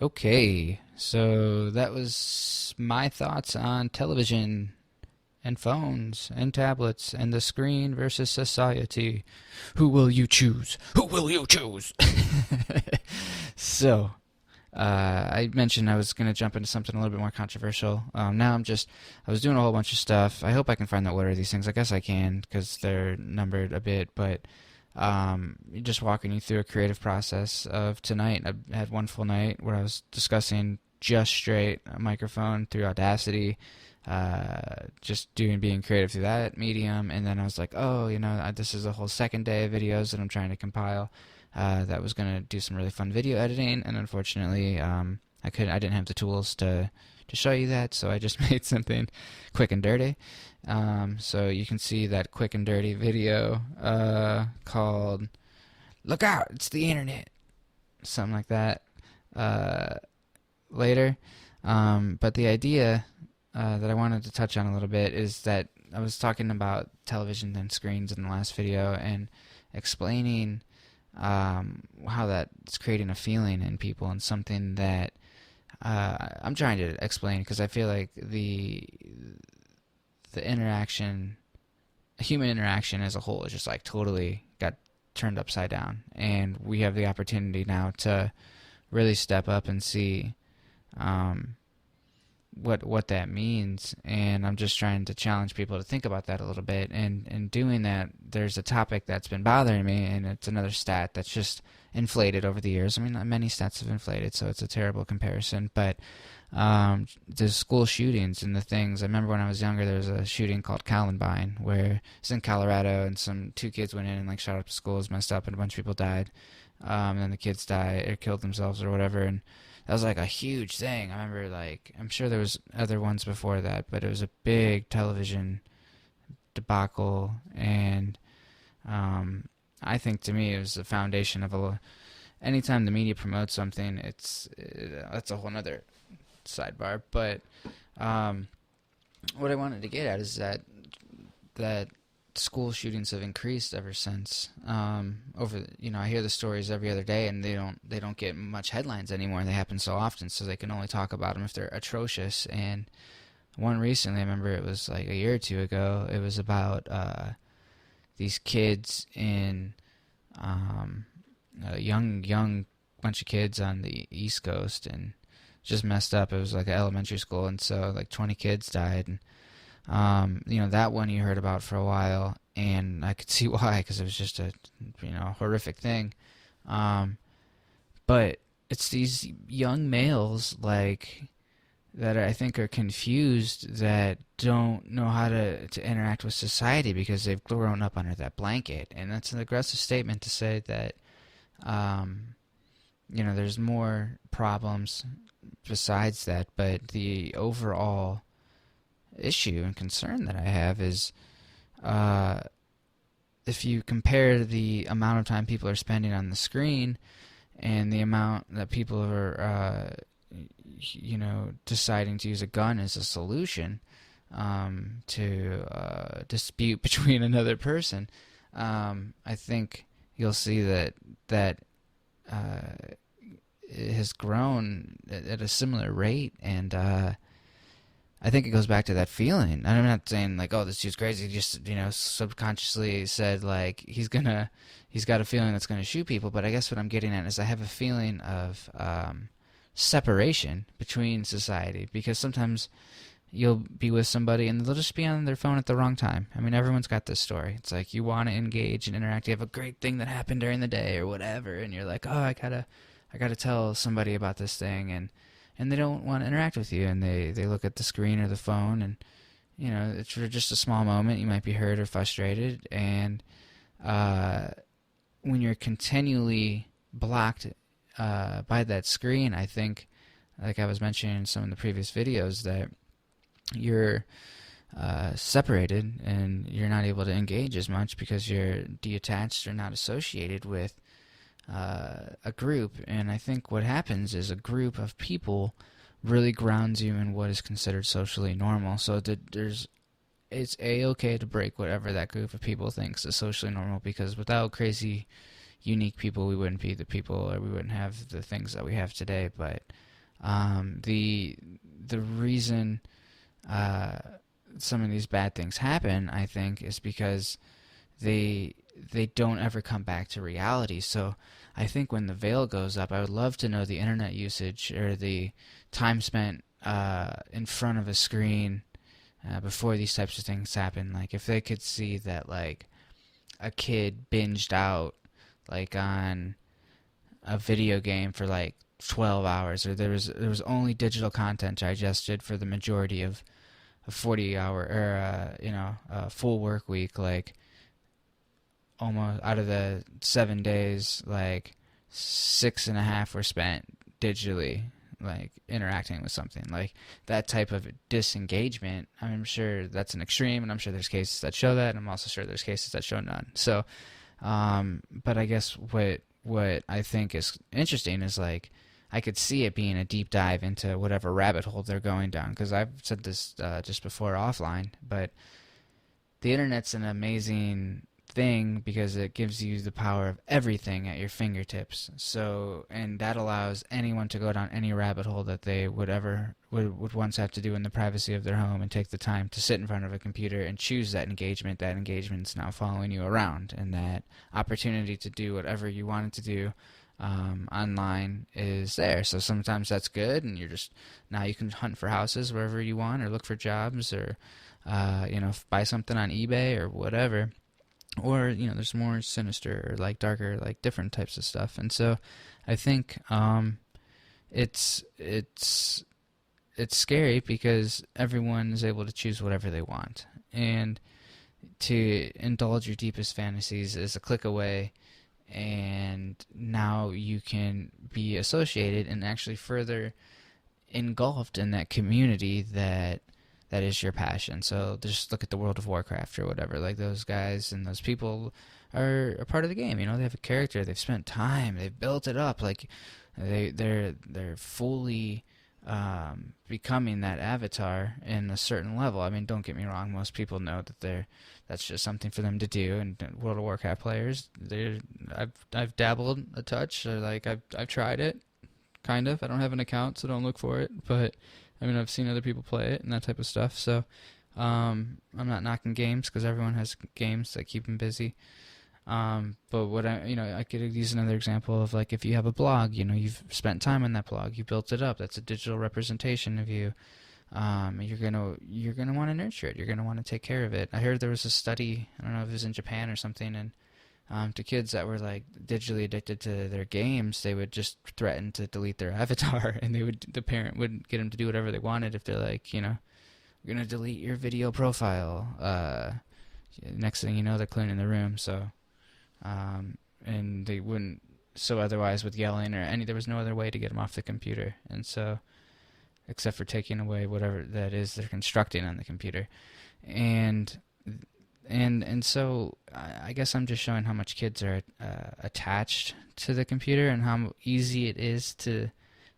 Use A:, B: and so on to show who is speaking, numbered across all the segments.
A: Okay, so that was my thoughts on television and phones and tablets and the screen versus society. Who will you choose? Who will you choose? so, I mentioned I was going to jump into something a little bit more controversial. I was doing a whole bunch of stuff. I hope I can find the order of these things. I guess I can because they're numbered a bit, but just walking you through a creative process of tonight. I had one full night where I was discussing just straight microphone through Audacity, just being creative through that medium, and then I was like, oh, this is a whole second day of videos that I'm trying to compile. That was gonna do some really fun video editing, and unfortunately, I didn't have the tools to show you that, so I just made something quick and dirty. So you can see that quick and dirty video called "Look Out, It's the Internet," something like that. Uh, Later, but the idea that I wanted to touch on a little bit is that I was talking about television and screens in the last video and explaining how that's creating a feeling in people and something that I'm trying to explain because I feel like the interaction, human interaction as a whole, is just like totally got turned upside down, and we have the opportunity now to really step up and see um, what that means. And I'm just trying to challenge people to think about that a little bit. And in doing that, there's a topic that's been bothering me, and it's another stat that's just inflated over the years. I mean, many stats have inflated, so it's a terrible comparison. But the school shootings and the things. I remember when I was younger, there was a shooting called Columbine, where it's in Colorado, and two kids went in and like shot up the school, was messed up, and a bunch of people died. And then the kids died or killed themselves or whatever, and that was like a huge thing. I remember, like, I'm sure there was other ones before that, but it was a big television debacle, and I think to me it was the foundation of anytime the media promotes something, that's a whole nother sidebar. But what I wanted to get at is that school shootings have increased ever since. I hear the stories every other day, and they don't get much headlines anymore. They happen so often, so they can only talk about them if they're atrocious. And one recently, I remember it was like a year or two ago. It was about these kids in a young bunch of kids on the East Coast, and just messed up. It was like an elementary school, and so like 20 kids died. And that one you heard about for a while, and I could see why, because it was just a horrific thing. But it's these young males like that I think are confused, that don't know how to interact with society because they've grown up under that blanket. And that's an aggressive statement to say that there's more problems besides that, but the overall issue and concern that I have is if you compare the amount of time people are spending on the screen and the amount that people are deciding to use a gun as a solution to dispute between another person, I think you'll see that it has grown at a similar rate. And I think it goes back to that feeling. And I'm not saying like, oh, this dude's crazy. He just, subconsciously said like he's got a feeling that's gonna shoot people. But I guess what I'm getting at is I have a feeling of separation between society, because sometimes you'll be with somebody and they'll just be on their phone at the wrong time. I mean, everyone's got this story. It's like you want to engage and interact. You have a great thing that happened during the day or whatever, and you're like, oh, I gotta tell somebody about this thing, and they don't want to interact with you, and they look at the screen or the phone, and it's for just a small moment. You might be hurt or frustrated, and when you're continually blocked by that screen, I think, like I was mentioning in some of the previous videos, that you're separated and you're not able to engage as much because you're detached or not associated with a group. And I think what happens is a group of people really grounds you in what is considered socially normal. So it's a-okay to break whatever that group of people thinks is socially normal, because without crazy unique people, we wouldn't be the people, or we wouldn't have the things that we have today. But the reason some of these bad things happen, I think, is because they don't ever come back to reality. So I think when the veil goes up, I would love to know the internet usage or the time spent in front of a screen before these types of things happen. Like if they could see that like a kid binged out like on a video game for like 12 hours, or there was only digital content digested for the majority of a 40-hour or a full work week, like almost out of the 7 days, like 6.5 were spent digitally, like interacting with something. Like that type of disengagement, I'm sure that's an extreme, and I'm sure there's cases that show that, and I'm also sure there's cases that show none. So but I guess what I think is interesting is like I could see it being a deep dive into whatever rabbit hole they're going down, because I've said this just before offline, but the internet's an amazing thing because it gives you the power of everything at your fingertips. So, and that allows anyone to go down any rabbit hole that they would once have to do in the privacy of their home, and take the time to sit in front of a computer and choose that engagement. That engagement's now following you around, and that opportunity to do whatever you wanted to do online is there. So sometimes that's good, and you're just, now you can hunt for houses wherever you want, or look for jobs, or buy something on eBay or whatever. Or there's more sinister or like darker, like different types of stuff. And so I think it's scary because everyone is able to choose whatever they want, and to indulge your deepest fantasies is a click away. And now you can be associated and actually further engulfed in that community that is your passion. So just look at the World of Warcraft or whatever. Like those guys and those people are a part of the game. They have a character. They've spent time. They've built it up. Like they're fully becoming that avatar in a certain level. I mean, don't get me wrong. Most people know that that's just something for them to do. And World of Warcraft players, I've dabbled a touch. Or like I've tried it, kind of. I don't have an account, so don't look for it. But I mean, I've seen other people play it and that type of stuff. So I'm not knocking games, because everyone has games that keep them busy. But what I could use another example of, like, if you have a blog, you've spent time on that blog, you built it up. That's a digital representation of you. You're gonna want to nurture it. You're gonna want to take care of it. I heard there was a study, I don't know if it was in Japan or something, and to kids that were like digitally addicted to their games, they would just threaten to delete their avatar, and the parent would get them to do whatever they wanted. If they're like, we're gonna delete your video profile, next thing you know, they're cleaning the room. So, and they wouldn't. So otherwise, with yelling or there was no other way to get them off the computer, and so, except for taking away whatever that is they're constructing on the computer, and so I guess I'm just showing how much kids are attached to the computer, and how easy it is to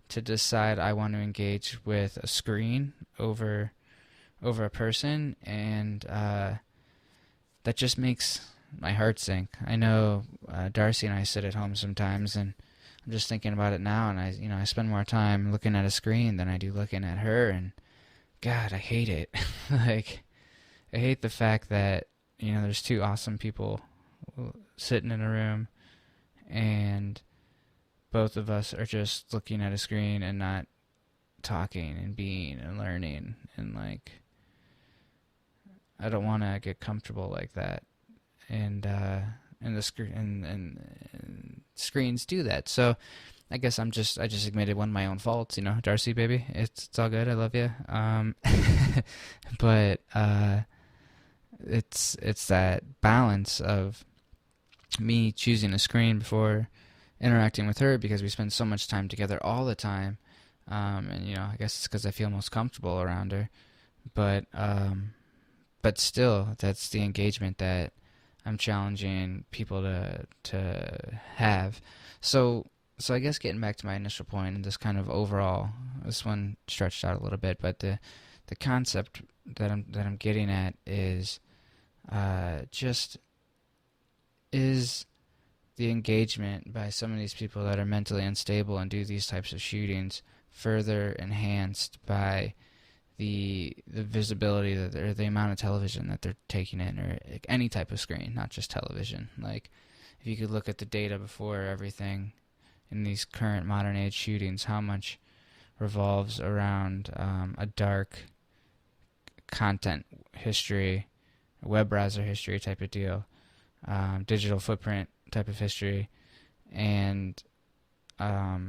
A: decide I want to engage with a screen over a person, and that just makes my heart sink. I know Darcy and I sit at home sometimes, and I'm just thinking about it now, and I spend more time looking at a screen than I do looking at her, and God, I hate it. Like, I hate the fact that there's two awesome people sitting in a room, and both of us are just looking at a screen and not talking and being and learning. And like, I don't want to get comfortable like that. And the screen and screens do that. So I guess I just admitted one of my own faults. Darcy, baby, it's all good. I love you. But it's that balance of me choosing a screen before interacting with her, because we spend so much time together all the time, and I guess it's because I feel most comfortable around her, but still, that's the engagement that I'm challenging people to have. So I guess getting back to my initial point, and this kind of overall, this one stretched out a little bit, but the concept that I'm getting at is the engagement by some of these people that are mentally unstable and do these types of shootings further enhanced by the visibility that or the amount of television that they're taking in, or any type of screen, not just television. Like, if you could look at the data before everything in these current modern age shootings, how much revolves around a dark content history, web browser history type of deal, digital footprint type of history, and are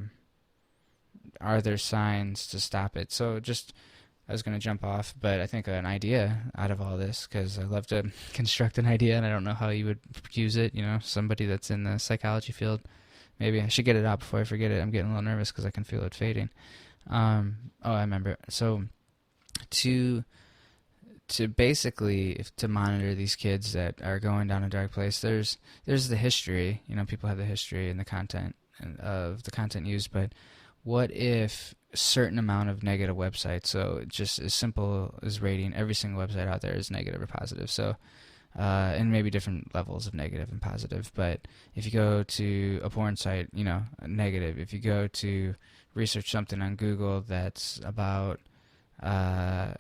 A: there signs to stop it? So just, I was going to jump off, but I think an idea out of all this, because I love to construct an idea and I don't know how you would use it, somebody that's in the psychology field. Maybe I should get it out before I forget it. I'm getting a little nervous because I can feel it fading. I remember. So to basically, to monitor these kids that are going down a dark place, there's the history. People have the history and the content of the content used, but what if a certain amount of negative websites, so just as simple as rating every single website out there as negative or positive, so and maybe different levels of negative and positive, but if you go to a porn site, negative. If you go to research something on Google that's about a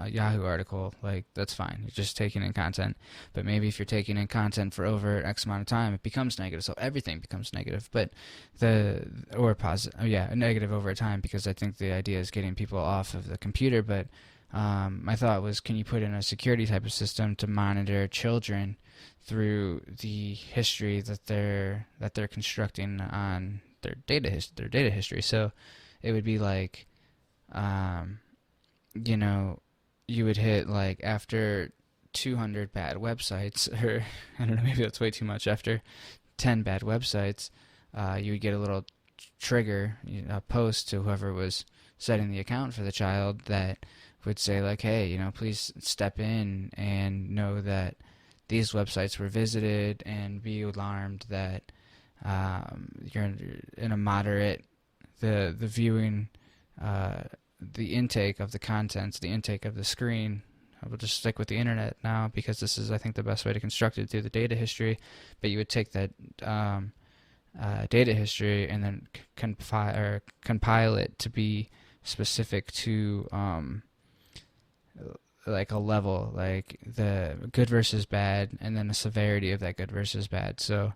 A: Yahoo article, like, that's fine. You're just taking in content. But maybe if you're taking in content for over X amount of time, it becomes negative. So everything becomes negative. But negative over time, because I think the idea is getting people off of the computer. But my thought was, can you put in a security type of system to monitor children through the history that they're constructing on their data history? So it would be like, you would hit, like, after 200 bad websites, or I don't know, maybe that's way too much. After 10 bad websites, you would get a little trigger, a post to whoever was setting the account for the child that would say, like, hey, please step in and know that these websites were visited, and be alarmed that you're in a moderate, the viewing, the intake of the contents, the intake of the screen. I will just stick with the internet now, because this is, I think, the best way to construct it through the data history. But you would take that data history and then compile it to be specific to like a level, like the good versus bad, and then the severity of that good versus bad. So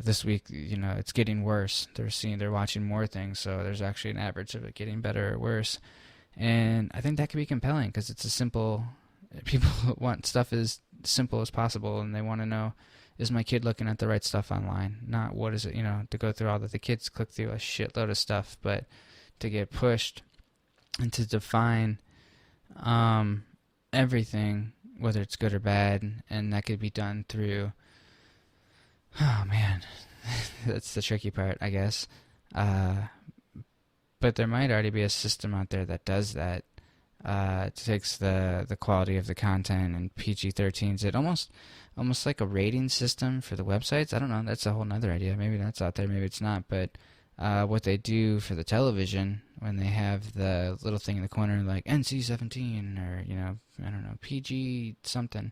A: this week, it's getting worse. They're watching more things, so there's actually an average of it getting better or worse. And I think that could be compelling, because it's people want stuff as simple as possible, and they want to know, is my kid looking at the right stuff online? Not what is it, to go through all that. The kids click through a shitload of stuff, but to get pushed and to define everything, whether it's good or bad, and that could be done through, oh man, that's the tricky part, I guess. But there might already be a system out there that does that. It takes the quality of the content and PG-13s. It almost like a rating system for the websites. I don't know. That's a whole nother idea. Maybe that's out there. Maybe it's not. But what they do for the television, when they have the little thing in the corner like NC-17 or I don't know, PG something.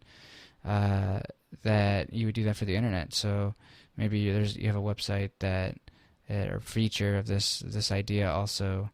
A: That you would do that for the internet. So maybe you have a website that or feature of this idea also,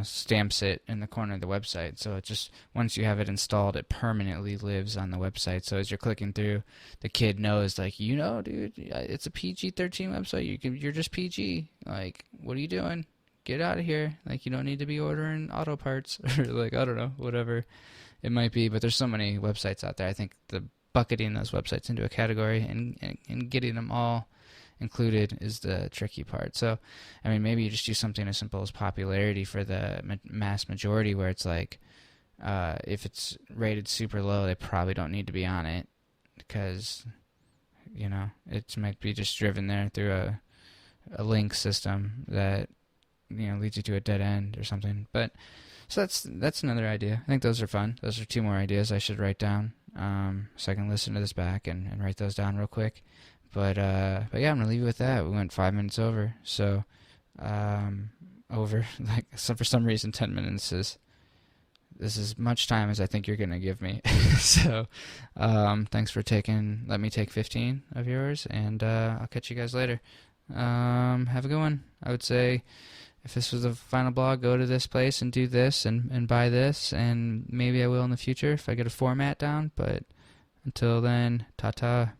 A: stamps it in the corner of the website. So it just, once you have it installed, it permanently lives on the website. So as you're clicking through, the kid knows, like, dude, it's a PG-13 website. You're just PG. Like, what are you doing? Get out of here. Like, you don't need to be ordering auto parts, or like, I don't know, whatever it might be. But there's so many websites out there. I think the bucketing those websites into a category and getting them all included is the tricky part. So, I mean, maybe you just do something as simple as popularity for the mass majority, where it's like, if it's rated super low, they probably don't need to be on it, because, it might be just driven there through a link system that leads you to a dead end or something. But so that's another idea. I think those are fun. Those are two more ideas I should write down, so I can listen to this back and write those down real quick. But yeah, I'm gonna leave you with that. We went 5 minutes over, so for some reason 10 minutes is this is as much time as I think you're gonna give me. So, thanks for let me take 15 of yours, and I'll catch you guys later. Have a good one. I would say, if this was the final blog, go to this place and do this and buy this, and maybe I will in the future if I get a format down. But until then, ta-ta.